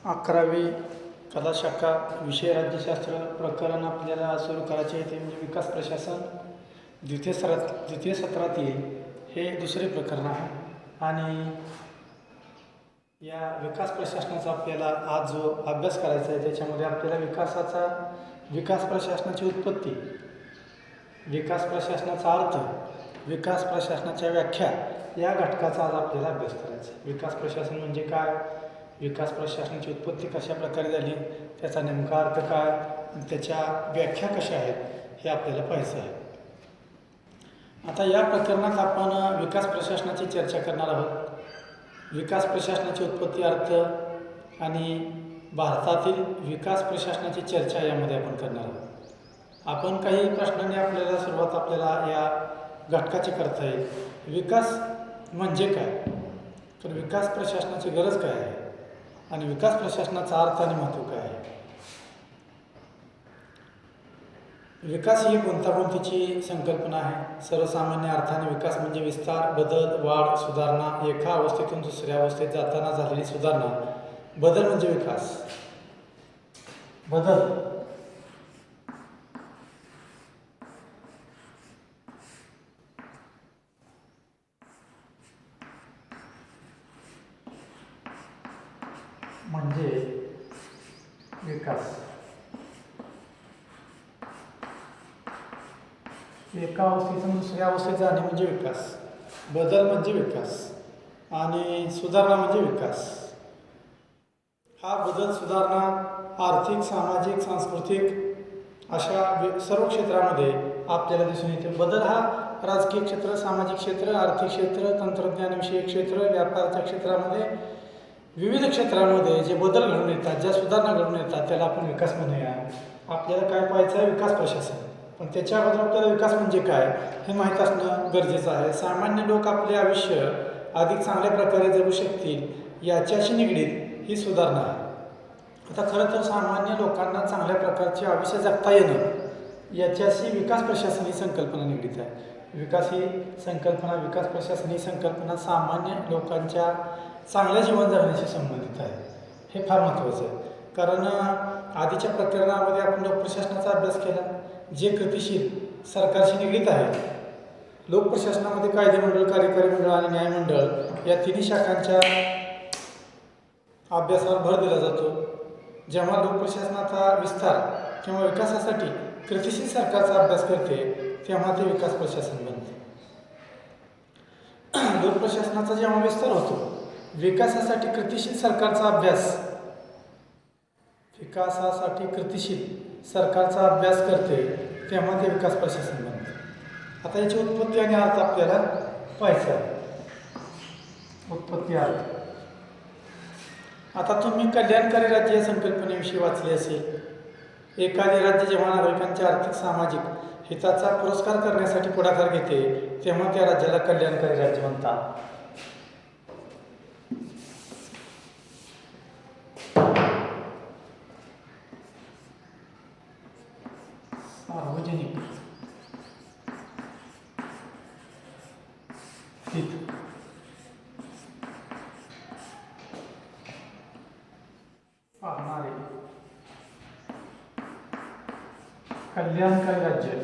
11वी कला शाखा विषय राज्यशास्त्र प्रकरण आपल्याला सुरू करायचे आहे ते म्हणजे विकास प्रशासन द्वितीय सत्रात येईल हे दुसरे प्रकरण आहे. आणि या विकास प्रशासनाचा आपल्याला आज जो अभ्यास करायचा आहे त्याच्यामध्ये आपल्याला विकास प्रशासनाची उत्पत्ती, विकास प्रशासनाचा अर्थ, विकास प्रशासनाच्या व्याख्या या घटकाचा आज आपल्याला अभ्यास करायचा आहे. विकास प्रशासन म्हणजे काय, विकास प्रशासनाची उत्पत्ती कशा प्रकारे झाली, त्याचा नेमका अर्थ काय, त्याच्या व्याख्या कशा आहेत हे आपल्याला पाहायचं आहे. आता या प्रकरणात आपण विकास प्रशासनाची चर्चा करणार आहोत. विकास प्रशासनाची उत्पत्ती, अर्थ आणि भारतातील विकास प्रशासनाची चर्चा यामध्ये आपण करणार आहोत. आपण काही प्रश्नांनी आपल्याला या घटकाची करता येईल. विकास म्हणजे काय, तर विकास प्रशासनाची गरज काय आहे आणि विकास प्रशासनाचा अर्थ आणि महत्त्व काय आहे. विकास ही गुंतागुंतीची संकल्पना आहे. सर्वसामान्य अर्थाने विकास म्हणजे विस्तार, बदल, वाढ, सुधारणा, एका अवस्थेतून दुसऱ्या अवस्थेत जाताना झालेली सुधारणा. बदल म्हणजे विकास. बदल म्हणजे विकास. एका अवस्थेतून दुसऱ्या अवस्थेत जाणे म्हणजे विकास. बदल म्हणजे विकास आणि सुधारणा म्हणजे विकास. हा बदल, सुधारणा आर्थिक, सामाजिक, सांस्कृतिक अशा सर्व क्षेत्रामध्ये आपल्याला दिसून येते. बदल हा राजकीय क्षेत्र, सामाजिक क्षेत्र, आर्थिक क्षेत्र, तंत्रज्ञानविषयक क्षेत्र, व्यापाराच्या क्षेत्रामध्ये, विविध क्षेत्रामध्ये जे बदल घडून येतात, ज्या सुधारणा घडून येतात त्याला आपण विकास म्हणूया. आपल्याला काय पाहायचं आहे, विकास प्रशासन. पण त्याच्या अगोदर आपल्याला विकास म्हणजे काय हे माहीत असणं गरजेचं आहे. सामान्य लोक आपले आयुष्य अधिक चांगल्या प्रकारे जगू शकतील याच्याशी निगडीत ही सुधारणा आहे. आता खरं तर सामान्य लोकांना चांगल्या प्रकारचे आयुष्य जगता येणं याच्याशी विकास प्रशासन ही संकल्पना निगडीत आहे. विकास प्रशासन ही संकल्पना सामान्य लोकांच्या चांगल्या जीवन जगण्याशी संबंधित आहे. हे फार महत्त्वाचं आहे. कारण आधीच्या प्रकरणामध्ये आपण लोकप्रशासनाचा अभ्यास केला, जे कृतीशील सरकारशी निगडीत आहे. लोकप्रशासनामध्ये कायदे मंडळ, कार्यकारी मंडळ आणि न्यायमंडळ या तिन्ही शाखांच्या अभ्यासावर भर दिला जातो. जेव्हा लोकप्रशासनाचा विस्तार किंवा विकासासाठी कृतीशील सरकारचा अभ्यास करते तेव्हा ते विकास प्रशासन बनते. लोकप्रशासनाचा जेव्हा विस्तार होतो, विकासासाठी कृतीशील सरकारचा अभ्यास करते तेव्हा ते विकास प्रशासन बनते. आता याची उत्पत्ती आणि अर्थ आपल्याला पाहायचा आहे. उत्पत्ती, अर्थ. आता तुम्ही कल्याणकारी राज्य या संकल्पनेविषयी वाचले असेल. एखादे राज्य जेव्हा नागरिकांच्या आर्थिक, सामाजिक हिताचा पुरस्कार करण्यासाठी पुढाकार घेते तेव्हा त्या राज्याला कल्याणकारी राज्य म्हणतात. सार्वजनिक हित पाहणारे कल्याणकारी राज्य.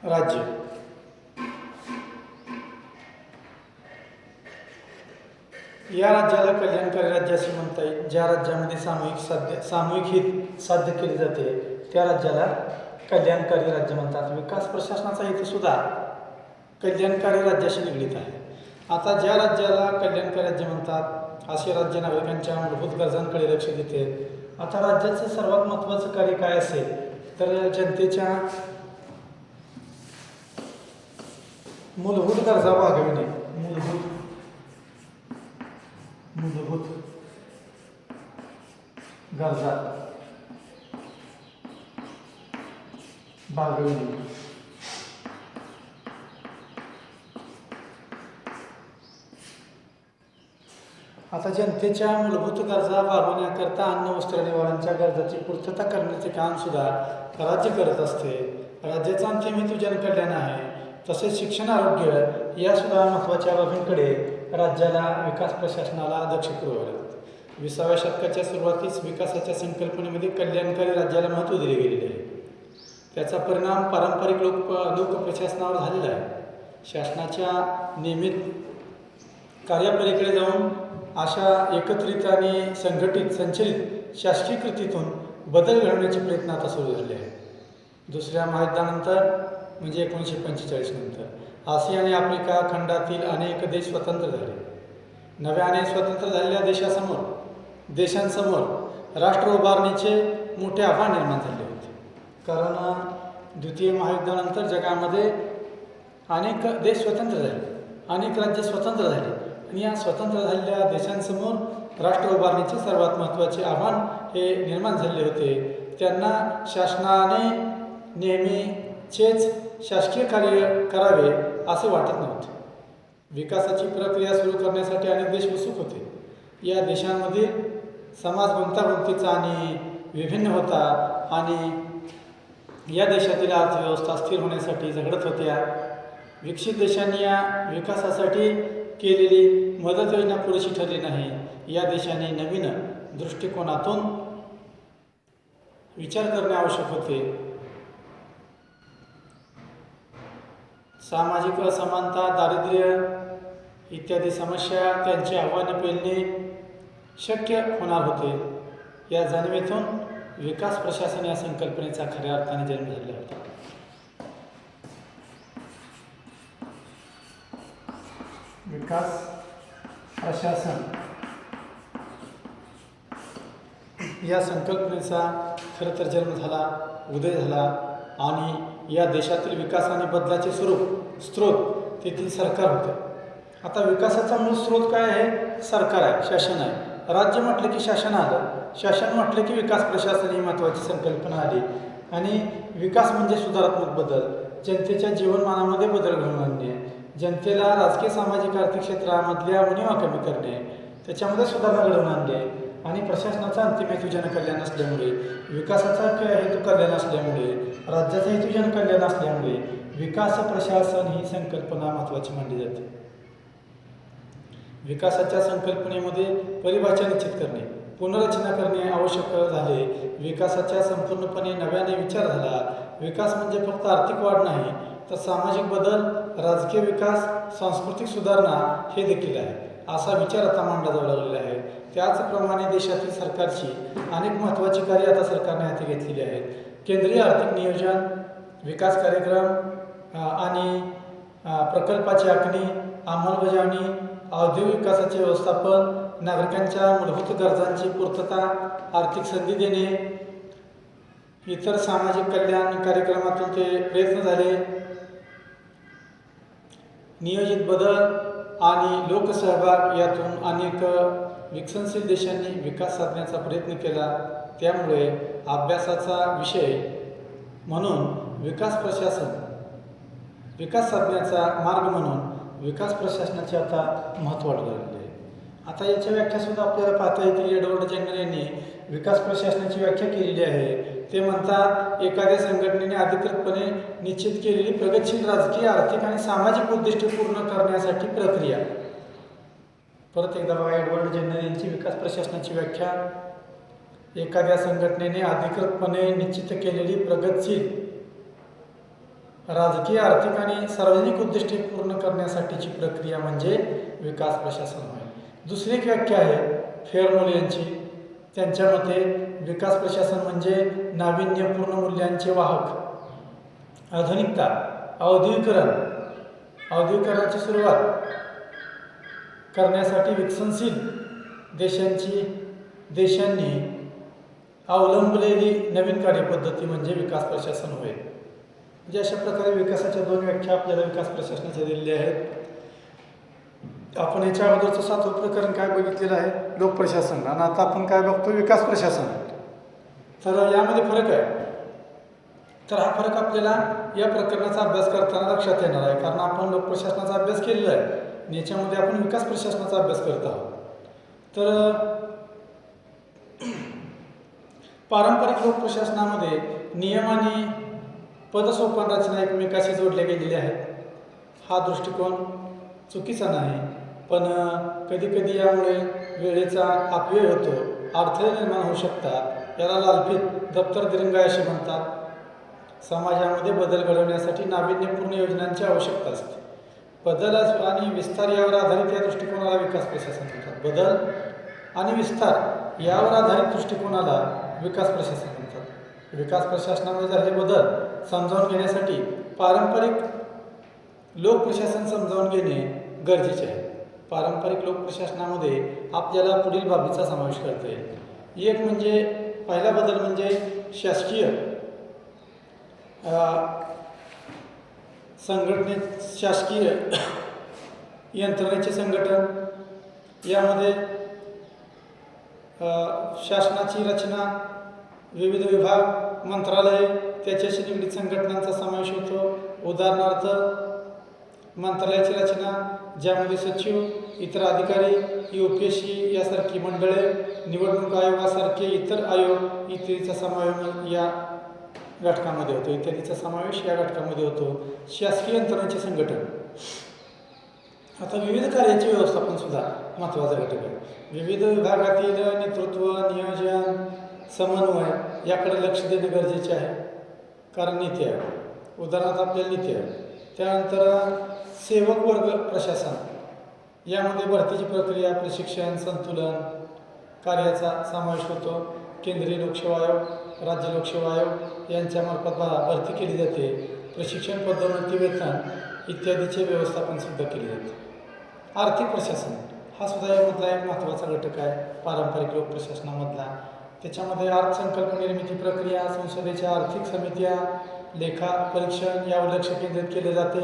राज्य या राज्याला कल्याणकारी राज्य असे म्हणता येईल. ज्या राज्यामध्ये सामूहिक हित साध्य केले जाते त्या राज्याला कल्याणकारी राज्य म्हणतात. विकास प्रशासनाचा हेतूसुद्धा कल्याणकारी राज्याशी निगडीत आहे. आता ज्या राज्याला कल्याणकारी राज्य म्हणतात असे राज्य नागरिकांच्या मूलभूत गरजांकडे लक्ष देते. आता राज्याचं सर्वात महत्त्वाचं कार्य काय असेल तर जनतेच्या मूलभूत गरजा भागविणे. मूलभूत गरजा भागविणे. आता जनतेच्या मूलभूत गरजा भागवण्याकरता अन्न वस्त्र निवारांच्या गरजाची पूर्तता करण्याचे कामसुद्धा राज्य करत असते. राज्याचा अंतिम हेतू जनकल्याण आहे. तसेच शिक्षण, आरोग्य यासुद्धा महत्त्वाच्या बाबींकडे राज्याला, विकास प्रशासनाला दक्ष पुरवावे लागते. 20व्या शतकाच्या सुरुवातीस विकासाच्या संकल्पनेमध्ये कल्याणकारी राज्याला महत्त्व दिले गेलेले आहे. त्याचा परिणाम पारंपरिक लोकप्रशासनावर झालेला आहे. शासनाच्या नियमित कार्यापलीकडे जाऊन अशा एकत्रित आणि संघटित संचलित शासकीय कृतीतून बदल घडवण्याचे प्रयत्न आता सुरू झाले आहेत. दुसऱ्या महायुद्धानंतर म्हणजे 1945 नंतर आशिया आणि आफ्रिका खंडातील अनेक देश स्वतंत्र झाले. नव्याने स्वतंत्र झालेल्या देशांसमोर राष्ट्र उभारणीचे मोठे आव्हान निर्माण झाले होते. कारण द्वितीय महायुद्धानंतर जगामध्ये अनेक देश स्वतंत्र झाले, अनेक राज्य स्वतंत्र झाली आणि या स्वतंत्र झालेल्या देशांसमोर राष्ट्र उभारणीचे सर्वात महत्त्वाचे आव्हान हे निर्माण झाले होते. त्यांना शासनाने नेहमीचेच शासकीय कार्य करावे असे वाटत नव्हते. विकासाची प्रक्रिया सुरू करण्यासाठी अनेक देश उत्सुक होते. या देशांमधील समाज गुंतागुंतीचा आणि विभिन्न होता आणि या देशातील अर्थव्यवस्था स्थिर होण्यासाठी झगडत होत्या. विकसित देशांनी या विकासासाठी केलेली मदत योजना पुरेशी ठरली नाही. या देशाने नवीन दृष्टिकोनातून विचार करणे आवश्यक होते. सामाजिक असमानता, दारिद्र्य इत्यादी समस्या त्यांची आव्हाने पेलणे शक्य होणार होते. या जाणीवेतून विकास प्रशासन या संकल्पनेचा खऱ्या अर्थाने जन्म झाला होता. विकास प्रशासन या संकल्पनेचा खरं तर जन्म झाला, उदय झाला आणि या देशातील विकास आणि बदलाचे स्रोत तेथील सरकार होते. आता विकासाचा मूळ स्रोत काय आहे? सरकार आहे, शासन आहे. राज्य म्हटलं की शासन आलं, शासन म्हटलं की विकास प्रशासन ही महत्त्वाची संकल्पना आली. आणि विकास म्हणजे सुधारात्मक बदल, जनतेच्या जीवनमानामध्ये बदल घडवून आणणे, जनतेला राजकीय, सामाजिक, आर्थिक क्षेत्रामधल्या उणिवा कमी करणे, त्याच्यामध्ये सुधारणा घडवून आणणे. आणि प्रशासनाचा अंतिम हेतू जनकल्याण असल्यामुळे, विकासाचा हेतू कल्याण असल्यामुळे, राज्याचा हेतू जनकल्याण असल्यामुळे विकास प्रशासन ही संकल्पना महत्त्वाची मानली जाते. विकासाच्या संकल्पनेमध्ये परिभाषा निश्चित करणे, पुनर्रचना करणे आवश्यक झाले. विकासाच्या संपूर्णपणे नव्याने विचार झाला. विकास म्हणजे फक्त आर्थिक वाढ नाही, तर सामाजिक बदल, राजकीय विकास, सांस्कृतिक सुधारणा हे देखील आहे. असा विचार आता मांडला जाऊ लागलेला आहे. त्याचप्रमाणे देशातील सरकारची अनेक महत्त्वाची कार्ये आता सरकारने हाती घेतलेली आहेत. केंद्रीय आर्थिक नियोजन, विकास कार्यक्रम आणि प्रकल्पाची आखणी, अंमलबजावणी, औद्योगिक विकासाचे व्यवस्थापन, नागरिकांच्या मूलभूत गरजांची पूर्तता, आर्थिक संधी देणे, इतर सामाजिक कल्याण कार्यक्रमातून ते प्रयत्न झाले. नियोजित बदल आणि लोकसहभाग यातून अनेक विकसनशील देशांनी विकास साधण्याचा प्रयत्न केला. त्यामुळे अभ्यासाचा विषय म्हणून विकास साधण्याचा मार्ग म्हणून विकास प्रशासनाचे आता महत्त्व वाढले आहे. आता याच्या व्याख्यासुद्धा आपल्याला पाहता येतील. एडवर्ड जंगर यांनी विकास प्रशासनाची व्याख्या केलेली आहे. ते म्हणतात, एखाद्या संघटनेने अधिकृतपणे निश्चित केलेली प्रगतशील राजकीय, आर्थिक आणि सामाजिक उद्दिष्टे पूर्ण करण्यासाठी प्रक्रिया. परत एकदा बघा, एडवर्ड जंगर यांची विकास प्रशासनाची व्याख्या: एखाद्या संघटनेने अधिकृतपणे निश्चित केलेली प्रगतशील राजकीय, आर्थिक आणि सार्वजनिक उद्दिष्टे पूर्ण करण्यासाठीची प्रक्रिया म्हणजे विकास प्रशासन होय. दुसरी एक व्याख्या आहे फेअरनोल यांची. त्यांच्या मते विकास प्रशासन म्हणजे नाविन्यपूर्ण मूल्यांचे वाहक, आधुनिकता, औद्योगिकरणाची सुरुवात करण्यासाठी विकसनशील देशांनी अवलंबलेली नवीन कार्यपद्धती म्हणजे विकास प्रशासन होय. म्हणजे अशा प्रकारे विकासाच्या दोन व्याख्या आपल्याला विकास प्रशासनाच्या दिलेल्या आहेत. आपण याच्या अगोदरचं 7वं प्रकरण काय बघितलेलं आहे? लोकप्रशासन. आणि आता आपण काय बघतो? विकास प्रशासन. तर यामध्ये फरक आहे. तर हा फरक आपल्याला या प्रकरणाचा अभ्यास करताना लक्षात येणार आहे, कारण आपण लोकप्रशासनाचा अभ्यास केलेला आहे आणि याच्यामध्ये आपण विकास प्रशासनाचा अभ्यास करत आहोत. तर पारंपरिक लोकप्रशासनामध्ये नियम आणि पदसोपान रचना एकमेकाशी जोडल्या गेलेल्या आहेत. हा दृष्टिकोन चुकीचा नाही, पण कधीकधी यामुळे वेळेचा अपव्यय होतो, अडथळे निर्माण होऊ शकतात. याला लालफित दप्तर दिरंगाई असे म्हणतात. समाजामध्ये बदल घडवण्यासाठी नाविन्यपूर्ण योजनांची आवश्यकता असते. बदल आणि विस्तार यावर आधारित या दृष्टिकोनाला विकास प्रशासन म्हणतात. बदल आणि विस्तार यावर आधारित दृष्टिकोनाला विकास प्रशासन म्हणतात. विकास प्रशासनामध्ये झालेले बदल समजावून घेण्यासाठी पारंपरिक लोकप्रशासन समजावून घेणे गरजेचे आहे. पारंपरिक लोकप्रशासनामध्ये आपल्याला पुढील बाबीचा समावेश करता येईल. एक म्हणजे पहिला बदल म्हणजे शासकीय शासकीय यंत्रणेचे संघटन. यामध्ये शासनाची रचना, विविध विभाग, मंत्रालय, त्याच्याशी निगडीत संघटनांचा समावेश होतो. उदाहरणार्थ मंत्रालयाची रचना, ज्यामध्ये सचिव, इतर अधिकारी, UPSC यासारखी मंडळे, निवडणूक आयोगासारखे इतर आयोग इत्यादीचा समावेश या घटकामध्ये होतो. इत्यादीचा समावेश या घटकामध्ये होतो. शासकीय यंत्रणेचे संघटन. आता विविध कार्याचे व्यवस्थापन सुद्धा महत्त्वाचा घटक आहे. विविध विभागातील नेतृत्व, नियोजन, समन्वय याकडे लक्ष देणे गरजेचे आहे, कारण नीती आहे. उदाहरणार्थ आपल्याला नीती आहे. त्यानंतर सेवक वर्ग प्रशासन, यामध्ये भरतीची प्रक्रिया, प्रशिक्षण, संतुलन कार्याचा समावेश होतो. केंद्रीय लोकसेवा आयोग, राज्य लोकसेवा आयोग यांच्यामार्फत भरती केली जाते. प्रशिक्षण, पदोन्नती, वेतन इत्यादीचे व्यवस्थापन सुद्धा केले जाते. आर्थिक प्रशासन हा सुद्धा यामधला एक महत्त्वाचा घटक आहे पारंपरिक लोकप्रशासनामधला. त्याच्यामध्ये अर्थसंकल्प निर्मिती प्रक्रिया, संसदेच्या आर्थिक समित्या, लेखा परीक्षण यावर लक्ष केंद्रित केले जाते.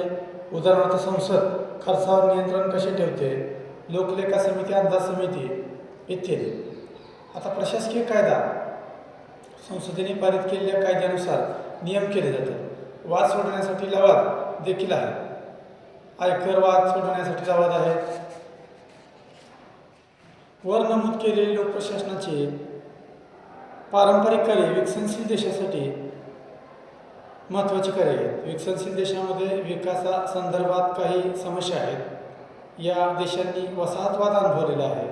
उदाहरणार्थ संसद खर्चावर नियंत्रण कसे ठेवते, लोकलेखा समिती, अंदाज समिती इत्यादी. आता प्रशासकीय कायदा, संसदेने पारित केलेल्या कायद्यानुसार नियम केले जातात. वाद सोडवण्यासाठी लवाद देखील आहे. आयकर वाद सोडवण्यासाठी लवाद आहे. वर नमूद केलेले लोकप्रशासनाचे पारंपरिक कार्य विकसनशील देशासाठी महत्त्वाचे कार्य आहेत. विकसनशील देशामध्ये विकासासंदर्भात काही समस्या आहेत. या देशांनी वसाहतवाद अनुभवलेला आहे.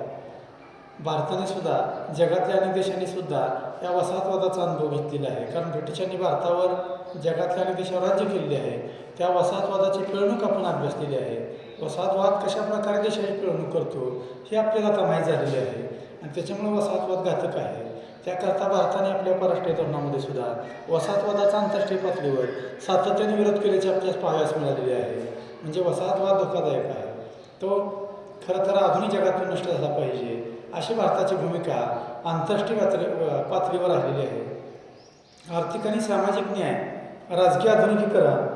भारताने सुद्धा, जगातल्या अनेक देशांनी सुद्धा या वसाहतवादाचा अनुभव घेतलेला आहे, कारण ब्रिटिशांनी भारतावर, जगातल्या अनेक देशावर राज्य केलेले आहे. त्या वसाहतवादाची पिळवणूक आपण अभ्यासलेली आहे. वसाहतवाद कशा प्रकारे देशाची पिळवणूक करतो हे आपल्याला आता माहीत झालेले आहे, आणि त्याच्यामुळे वसाहतवाद घातक आहे. त्याकरता भारताने आपल्या परराष्ट्रीय धोरणामध्ये सुद्धा वसाहतवादाचा आंतरराष्ट्रीय पातळीवर सातत्याने विरोध केल्याचे आपल्यास पाहावयास मिळालेले आहे. म्हणजे वसाहतवाद धोकादायक आहे, तो खरं तर आधुनिक जगातून नष्ट झाला पाहिजे, अशी भारताची भूमिका आंतरराष्ट्रीय पातळीवर आलेली आहे. आर्थिक आणि सामाजिक न्याय, राजकीय आधुनिकीकरण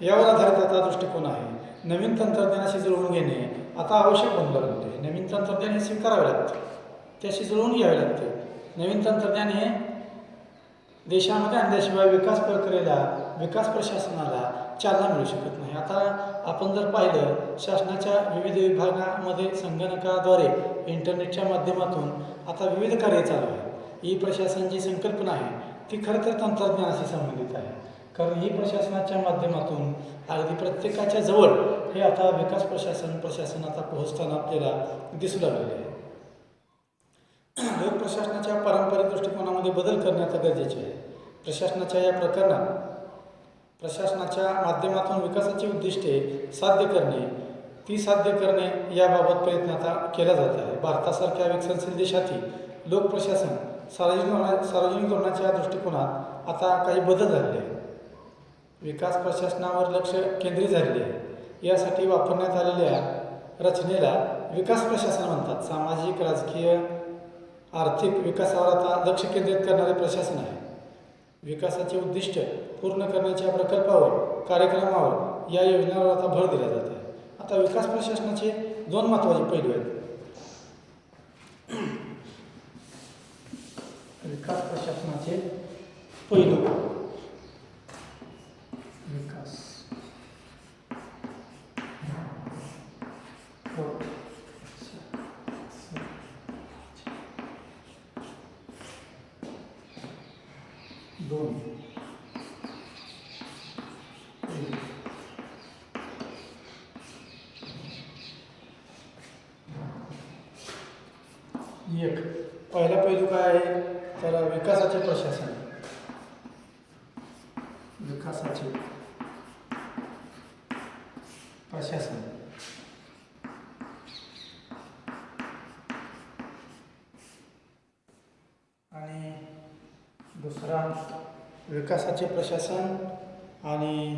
यावर आधारित आता दृष्टिकोन आहे. नवीन तंत्रज्ञानाशी जुळवून घेणे आता आवश्यक बनलं आहे. नवीन तंत्रज्ञान हे स्वीकारावे लागते, त्याशी जुळवून घ्यावे लागते. नवीन तंत्रज्ञान हे देशामध्ये आणल्याशिवाय विकास प्रक्रियेला, विकास प्रशासनाला चालना मिळू शकत नाही. आता आपण जर पाहिलं, शासनाच्या विविध विभागामध्ये संगणकाद्वारे, इंटरनेटच्या माध्यमातून आता विविध कार्य चालू आहे. ई प्रशासन जी संकल्पना आहे ती खरं तर तंत्रज्ञानाशी संबंधित आहे, कारण ई प्रशासनाच्या माध्यमातून अगदी प्रत्येकाच्या जवळ हे आता विकास प्रशासन आता पोहोचताना आपल्याला दिसू लागलेले आहे. लोकप्रशासनाच्या पारंपरिक दृष्टिकोनामध्ये बदल करणे आता गरजेचे आहे. प्रशासनाच्या या प्रकरणात प्रशासनाच्या माध्यमातून विकासाची उद्दिष्टे साध्य करणे याबाबत प्रयत्न आता केला जात आहे. भारतासारख्या विकसनशील देशातील लोकप्रशासन सार्वजनिक धोरणाच्या दृष्टिकोनात आता काही बदल झालेले आहेत. विकास प्रशासनावर लक्ष केंद्रित झालेले आहे. यासाठी वापरण्यात आलेल्या रचनेला विकास प्रशासन म्हणतात. सामाजिक, राजकीय, आर्थिक विकासावर आता लक्ष केंद्रित करणारे प्रशासन आहे. विकासाचे उद्दिष्ट पूर्ण करण्याच्या प्रकल्पावर, कार्यक्रमावर, या योजनांवर आता भर दिला जात आहे. आता विकास प्रशासनाचे दोन महत्त्वाचे पैलू आहेत. विकास प्रशासनाचे पैलू, विकास दोन. एक पहिला पैलू काय आहे तर विकासाचे प्रशासन. विकासाचे प्रशासन आणि दुसरा विकासाचे प्रशासन आणि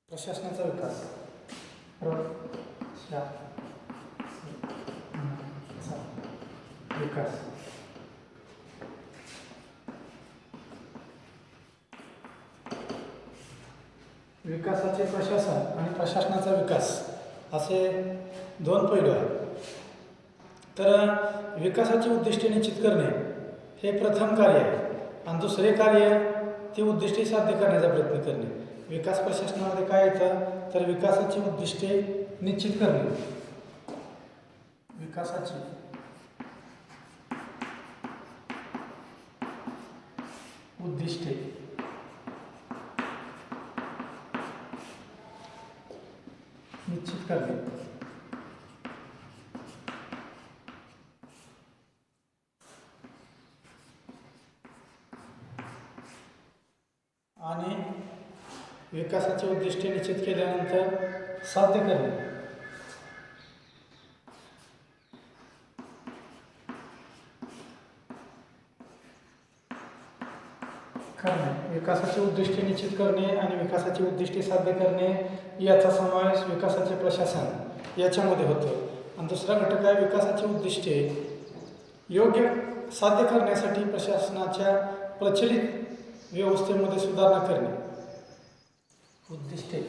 प्रशासनाचा विकास. विकास विकासाचे प्रशासन आणि प्रशासनाचा विकास असे दोन पैलू आहेत. तर विकासाची उद्दिष्टे निश्चित करणे हे प्रथम कार्य आहे आणि दुसरे कार्य ती उद्दिष्टे साध्य करण्याचा प्रयत्न करणे. विकास प्रशासनामध्ये काय येतं तर विकासाची उद्दिष्टे निश्चित करणे. विकासाची उद्दिष्टे निश्चित करणे आणि विकासाची उद्दिष्टे निश्चित केल्यानंतर साध्य करणे. विकासाची उद्दिष्टे निश्चित करणे आणि विकासाची उद्दिष्टे साध्य करणे याचा समावेश विकासाचे प्रशासन याच्यामध्ये होतं. आणि दुसरा घटक आहे विकासाची उद्दिष्टे योग्य साध्य करण्यासाठी प्रशासनाच्या प्रचलित व्यवस्थेमध्ये सुधारणा करणे. उद्दिष्टे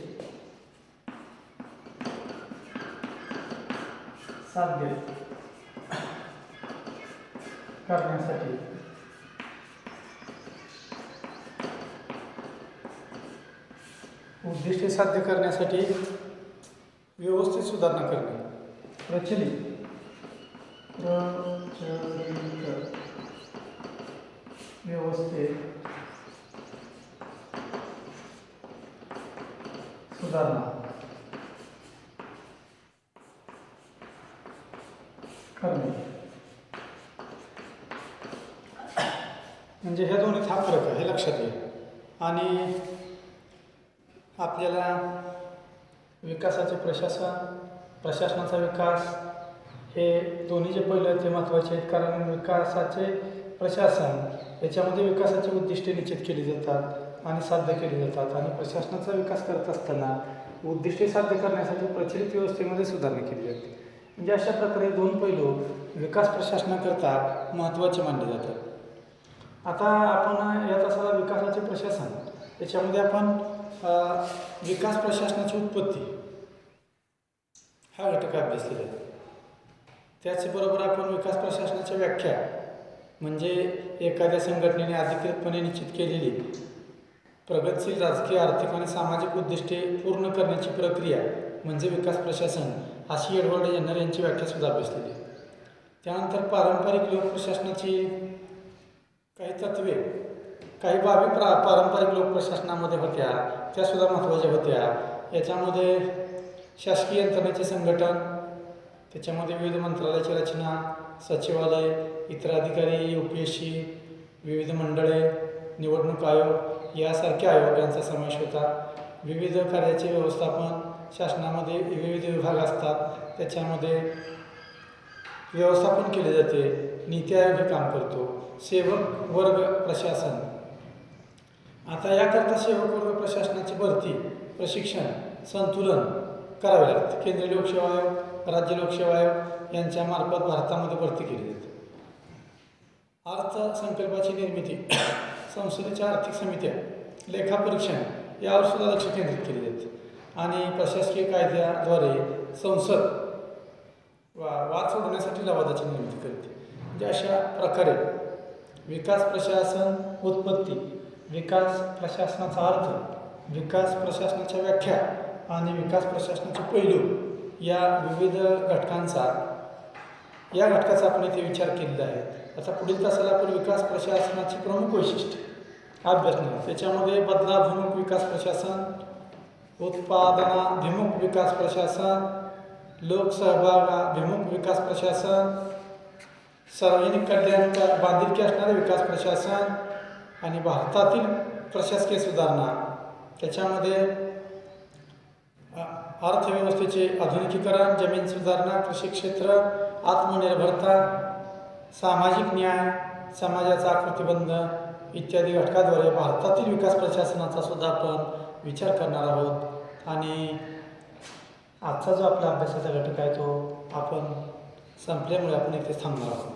साध्य करण्यासाठी व्यवस्थित सुधारणा करणे. प्रचलित व्यवस्थेत सुधारणा करणे. म्हणजे ह्या दोन्हीत हा फरक आहे हे लक्षात घ्या. आणि आपल्याला विकासाचे प्रशासन प्रशासनाचा विकास हे दोन्ही जे पहिलं आहेत ते महत्त्वाचे आहेत. कारण विकासाचे प्रशासन याच्यामध्ये विकासाची उद्दिष्टे निश्चित केली जातात आणि साध्य केली जातात आणि प्रशासनाचा विकास करत असताना उद्दिष्टे साध्य करण्यासाठी प्रचलित व्यवस्थेमध्ये सुधारणा केली जाते. म्हणजे अशा प्रकारे दोन पैलू विकास प्रशासनाकरता महत्त्वाचे मानले जातात. आता आपण यात असलेला विकासाचे प्रशासन याच्यामध्ये आपण विकास प्रशासनाची उत्पत्ती हा घटक अभ्यासलेला आहे. त्याचबरोबर आपण विकास प्रशासनाच्या व्याख्या म्हणजे एखाद्या संघटनेने अधिकृतपणे निश्चित केलेली प्रगतशील राजकीय आर्थिक आणि सामाजिक उद्दिष्टे पूर्ण करण्याची प्रक्रिया म्हणजे विकास प्रशासन अशी एडवर्ड जेन्नर यांची व्याख्यासुद्धा अभ्यासलेली आहे. त्यानंतर पारंपरिक लोकप्रशासनाची काही तत्वे काही बाबी पारंपरिक लोकप्रशासनामध्ये होत्या त्यासुद्धा महत्त्वाच्या होत्या. याच्यामध्ये शासकीय यंत्रणेचे संघटन, त्याच्यामध्ये विविध मंत्रालयाची रचना, सचिवालय, इतर अधिकारी, UPSC, विविध मंडळे, निवडणूक आयोग यासारख्या आयोग यांचा समावेश होता. विविध कार्याचे व्यवस्थापन शासनामध्ये विविध विभाग असतात त्याच्यामध्ये व्यवस्थापन केले जाते. नीती आयोग हे काम करतो. सेवक वर्ग प्रशासन. आता याकरता सेवक वर्ग प्रशासनाची भरती, प्रशिक्षण, संतुलन करावे लागते. केंद्रीय लोकसेवा आयोग, राज्य लोकसेवा आयोग यांच्यामार्फत भारतामध्ये भरती केली जाते. अर्थसंकल्पाची निर्मिती, संसदेच्या आर्थिक समित्या, लेखापरीक्षण यावर सुद्धा लक्ष केंद्रित केले जाते. आणि प्रशासकीय कायद्याद्वारे संसद वाद सोडवण्यासाठी लवादाची निर्मिती करते. म्हणजे अशा प्रकारे विकास प्रशासन उत्पत्ती, विकास प्रशासनाचा अर्थ, विकास प्रशासनाच्या व्याख्या आणि विकास प्रशासनाचे पैलू या विविध घटकांचा या घटकाचा आपण इथे विचार केलेला आहे. आता पुढील तासाला आपण विकास प्रशासनाची प्रमुख वैशिष्ट्ये अभ्यासणार. त्याच्यामध्ये बदलाभिमुख विकास प्रशासन, उत्पादनाभिमुख विकास प्रशासन, लोकसहभागाभिमुख विकास प्रशासन, सार्वजनिक कल्याण बांधिलकी असणारे विकास प्रशासन आणि भारतातील प्रशासकीय सुधारणा. त्याच्यामध्ये अर्थव्यवस्थेचे आधुनिकीकरण, जमीन सुधारणा, कृषी क्षेत्र, आत्मनिर्भरता, सामाजिक न्याय, समाजाचा आकृतिबंध इत्यादी घटकाद्वारे भारतातील विकास प्रशासनाचा सुद्धा आपण विचार करणार आहोत. आणि आजचा जो आपला अभ्यासाचा घटक आहे तो आपण संपल्यामुळे आपण इथे थांबणार आहोत.